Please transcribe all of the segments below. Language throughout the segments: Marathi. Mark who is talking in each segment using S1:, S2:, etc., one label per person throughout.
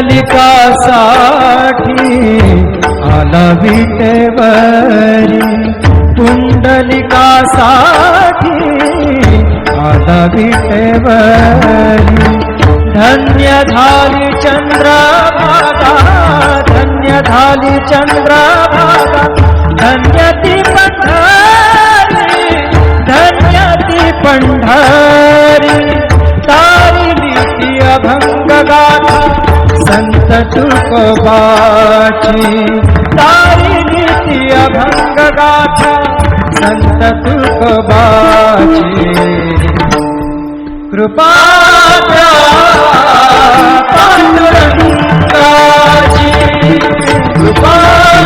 S1: पुंडलिकासाठी आला विटेवरी, पुंडलिकासाठी आला विटेवरी। धन्य झाली चंद्रभागा, धन्य झाली चंद्रभागा, धन्य ती पंढरी, धन्य ती पंढरी। तारिली ती अभंग गाथा संत तुकोबाची, तारिली ती अभंग गाथा संत तुकोबाची। कृपा द्या पांडुरंगाची, कृपा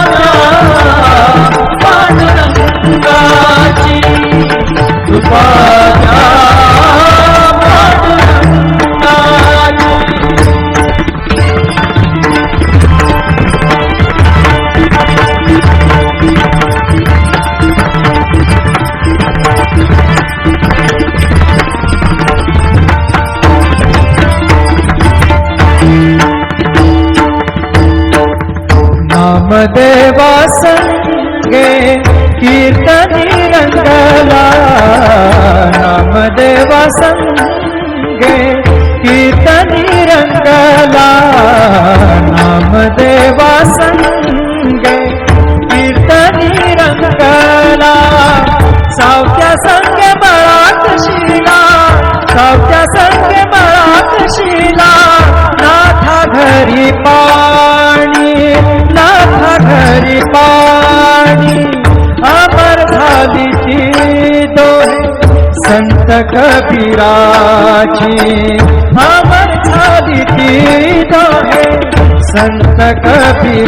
S1: द्या पांडुरंगाची, कृपा द्या पांडुरंगाची। नामदेवा संगे कीर्तनी रंगला, नामदेवा संगे कीर्तनी रंगला, नामदेवा संगे कीर्तनी रंगला। सावत्या संगे बळात शिला, सावत्या संगे बळात शिला, नाथा घरी पाणी, नाथा घरी पाणी। अमर झाली ती दोहे संत कबीराची, अमर झाली ती दोहे संत कबीरा।